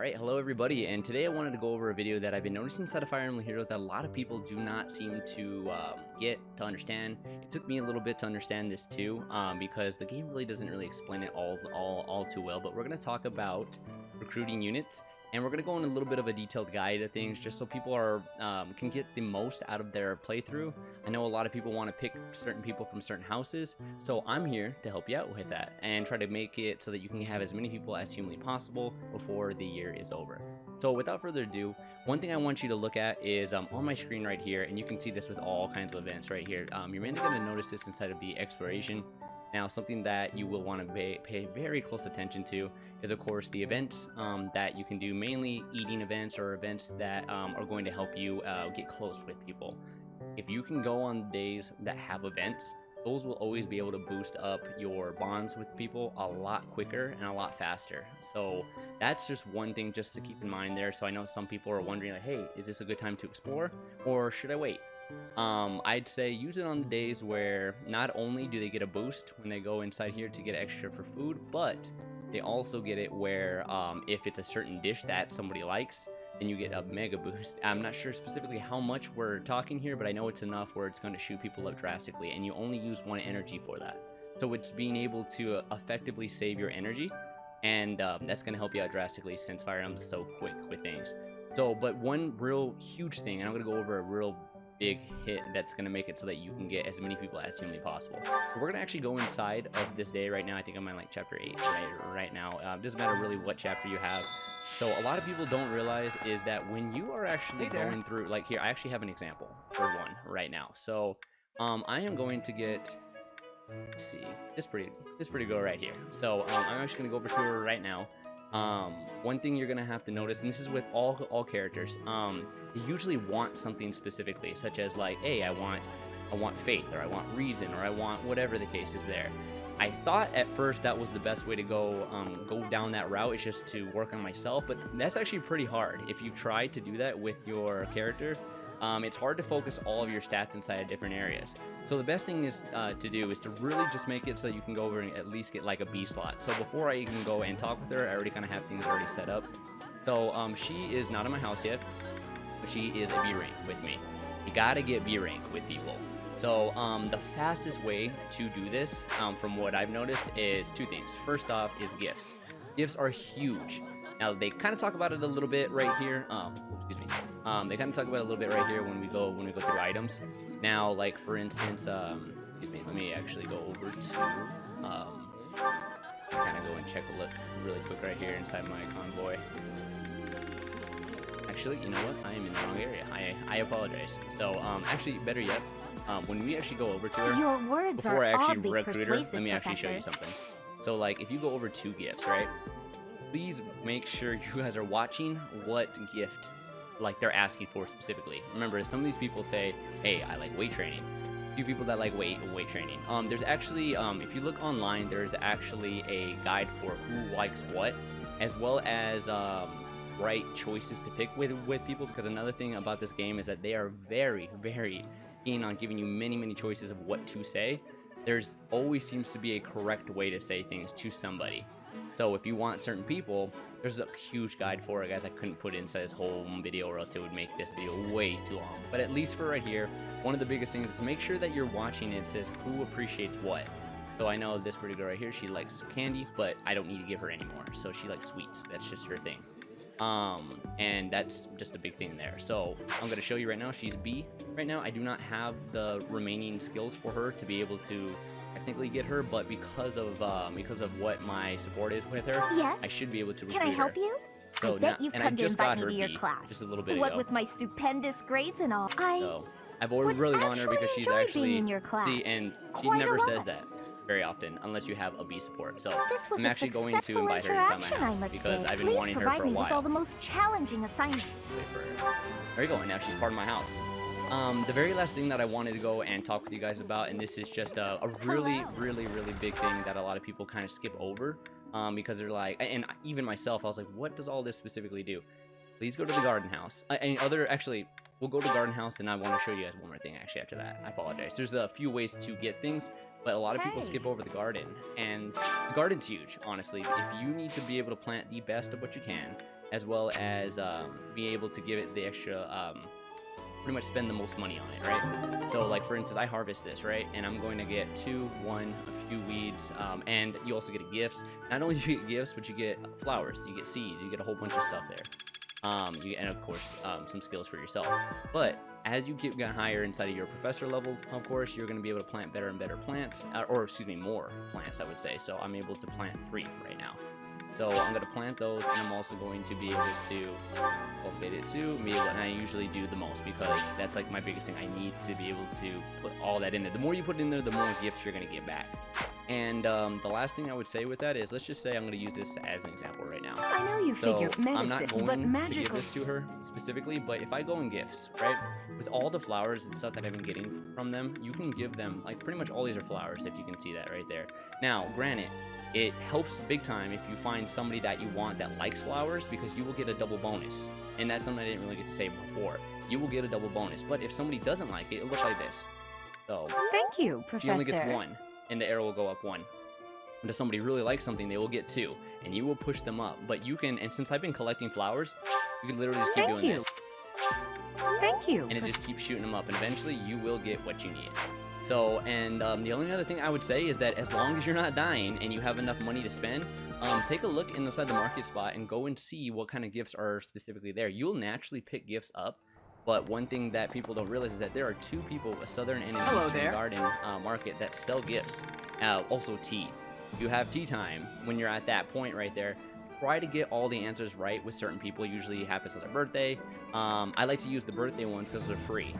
Alright, hello everybody, and today I wanted to go over a video that I've been noticing inside of Fire Emblem Heroes that a lot of people do not seem to get to understand. It took me a little bit to understand this too, because the game really doesn't really explain it all too well, but we're going to talk about recruiting units, and we're going to go in a little bit of a detailed guide of things just so people can get the most out of their playthrough. I know a lot of people want to pick certain people from certain houses, so I'm here to help you out with that and try to make it so that you can have as many people as humanly possible before the year is over. So without further ado, one thing I want you to look at is on my screen right here, and you can see this with all kinds of events right here. You're mainly going to notice this inside of the exploration. Now, something that you will want to pay very close attention to is, of course, the events that you can do, mainly eating events or events that are going to help you get close with people. If you can go on days that have events, those will always be able to boost up your bonds with people a lot quicker and a lot faster. So that's just one thing just to keep in mind there. So I know some people are wondering, like, hey, is this a good time to explore or should I wait? I'd say use it on the days where not only do they get a boost when they go inside here to get extra for food, but they also get it where if it's a certain dish that somebody likes, then you get a mega boost. I'm not sure specifically how much we're talking here, but I know it's enough where it's going to shoot people up drastically, and you only use one energy for that. So it's being able to effectively save your energy, and that's going to help you out drastically since Fire Emblem is so quick with things. So, but one real huge thing, and I'm going to go over a real big hit that's going to make it so that you can get as many people as humanly possible. So we're going to actually go inside of this day right now. I think I'm on like chapter 8 right now. Doesn't matter really what chapter you have. So a lot of people don't realize is that when you are actually going through, like here, I actually have an example for one right now. So I am going to get, let's see, this pretty good right here. So I'm actually going to go over to her right now. One thing you're gonna have to notice, and this is with all characters, they usually want something specifically, such as like, hey, I want faith, or I want reason, or I want whatever the case is there. I thought at first that was the best way to go down that route, is just to work on myself, but that's actually pretty hard. If you try to do that with your character, it's hard to focus all of your stats inside of different areas. So the best thing is to do is to really just make it so you can go over and at least get like a B slot. So before I even go and talk with her, I already kind of have things already set up. So she is not in my house yet, but she is a B rank with me. You gotta get B rank with people. So the fastest way to do this, from what I've noticed, is two things. First off is gifts. Gifts are huge. Now they kind of talk about it a little bit right here. Excuse me. They kind of talk about it a little bit right here when we go through items. Now, like for instance, excuse me. Let me actually go over to kind of go and check a look really quick right here inside my convoy. Actually, you know what? I am in the wrong area. I apologize. So actually, better yet, when we actually go over to her, your words before I are actually oddly recruit her, persuasive, let me actually show you Professor. something. So like if you go over to gifts, right? Please make sure you guys are watching what gift like they're asking for specifically. Remember, some of these people say, hey, I like weight training. A few people that like weight training. There's actually, if you look online, there's actually a guide for who likes what, as well as right choices to pick with people, because another thing about this game is that they are very keen on giving you many choices of what to say. There's always seems to be a correct way to say things to somebody. So if you want certain people, there's a huge guide for it, guys. I couldn't put it inside this whole video or else it would make this video way too long. But at least for right here, one of the biggest things is make sure that you're watching it says who appreciates what. So I know this pretty girl right here, she likes candy, but I don't need to give her any more. So she likes sweets. That's just her thing. And that's just a big thing there. So I'm going to show you right now, she's B right now. I do not have the remaining skills for her to be able to technically get her, but because of what my support is with her, Yes? I should be able to recruit Can I help her. you? So I bet you've come to invite me to your B class. just a little bit What ago. with my stupendous grades and all, So I've always really wanted her because she's enjoy actually being in your class. see, and she Quite a never says lot. that very often unless you have a B support. So This was I'm a actually going to successful invite her inside interaction, my I house must because say. I've been Please wanting her provide for a me with all while. the most challenging assignments. Wait for her. There you go, and now she's part of my house. The very last thing that I wanted to go and talk with you guys about, and this is just a really big thing that a lot of people kind of skip over, because they're like, and even myself, I was like, what does all this specifically do? Please go to the garden house. Actually, we'll go to the garden house, and I want to show you guys one more thing actually after that. I apologize. There's a few ways to get things, but a lot of people skip over the garden, and the garden's huge, honestly. If you need to be able to plant the best of what you can, as well as be able to give it the extra, pretty much spend the most money on it, right? So like for instance, I harvest this, right? And I'm going to get 2, 1, a few weeds, and you also get gifts. Not only do you get gifts, but you get flowers, you get seeds, you get a whole bunch of stuff there. And of course, some skills for yourself. But as you get higher inside of your professor level, of course, you're going to be able to plant better and better plants, or excuse me, more plants, I would say. So I'm able to plant 3 right now. So I'm going to plant those, and I'm also going to be able to cultivate it too, and I usually do the most because that's like my biggest thing. I need to be able to put all that in there. The more you put in there, the more gifts you're going to get back. And the last thing I would say with that is, let's just say I'm going to use this as an example right now. I know you figure medicine, I'm not but going magical. to give this to her specifically, but if I go in gifts, right, with all the flowers and stuff that I've been getting from them, you can give them, like pretty much all these are flowers, if you can see that right there. Now, granted, it helps big time if you find somebody that you want that likes flowers, because you will get a double bonus. And that's something I didn't really get to say before. You will get a double bonus, but if somebody doesn't like it, it looks like this. So, Thank you, Professor. she only gets 1, and the arrow will go up 1. And if somebody really likes something, they will get 2, and you will push them up. But you can, and since I've been collecting flowers, you can literally just keep doing this. Thank you. And it just keeps shooting them up, and eventually you will get what you need. So, and the only other thing I would say is that as long as you're not dying and you have enough money to spend, take a look inside the market spot and go and see what kind of gifts are specifically there. You'll naturally pick gifts up, but one thing that people don't realize is that there are 2 people, a southern and an eastern garden market, that sell gifts. Also tea. You have tea time when you're at that point right there. Try to get all the answers right with certain people. Usually it happens on their birthday. I like to use the birthday ones because they're free.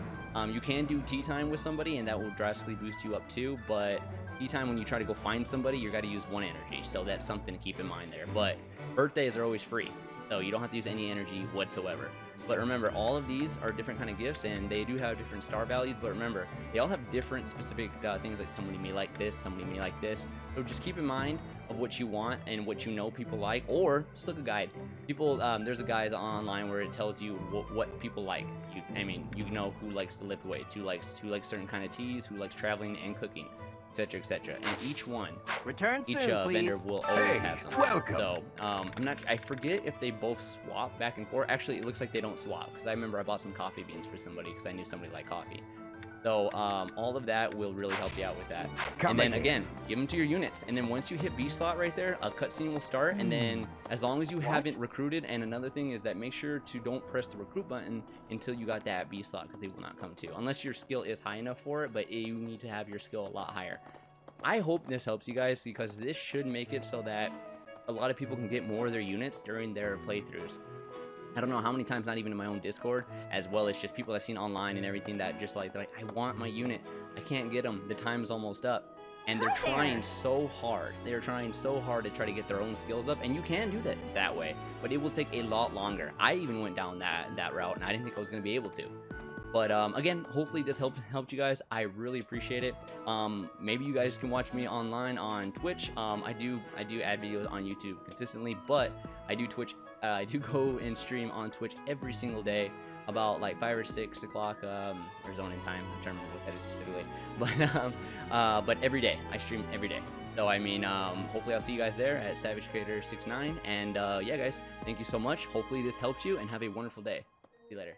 You can do tea time with somebody, and that will drastically boost you up too, but tea time, when you try to go find somebody, you got to use 1 energy, so that's something to keep in mind there. But birthdays are always free, so you don't have to use any energy whatsoever. But remember, all of these are different kind of gifts, and they do have different star values, but remember, they all have different specific things, like somebody may like this, somebody may like this. So just keep in mind of what you want and what you know people like, or just look at a guide. People, there's a guide online where it tells you what people like. You know who likes to lift weights, who likes certain kind of teas, who likes traveling and cooking, etc., etc. And each vendor will always have something. Welcome. So I forget if they both swap back and forth. Actually, it looks like they don't swap, because I remember I bought some coffee beans for somebody because I knew somebody liked coffee. So all of that will really help you out with that. And then again, give them to your units, and then once you hit B slot right there, a cutscene will start. And then as long as you haven't recruited, and another thing is that make sure to don't press the recruit button until you got that B slot, because they will not come to, unless your skill is high enough for it. But you need to have your skill a lot higher. I hope this helps you guys, because this should make it so that a lot of people can get more of their units during their playthroughs. I don't know how many times, not even in my own Discord, as well as just people I've seen online and everything, that just like, they're like, I want my unit, I can't get them, the time's almost up. And they're trying so hard. They're trying so hard to try to get their own skills up, and you can do that way, but it will take a lot longer. I even went down that route, and I didn't think I was going to be able to. But again, hopefully this helped you guys. I really appreciate it. Maybe you guys can watch me online on Twitch. I do add videos on YouTube consistently, but I do go and stream on Twitch every single day, about like 5 or 6 o'clock Arizona time. I'm trying to remember what that is specifically, but every day I stream every day. So I mean, hopefully I'll see you guys there at SavageCreator69. And yeah, guys, thank you so much. Hopefully this helped you, and have a wonderful day. See you later.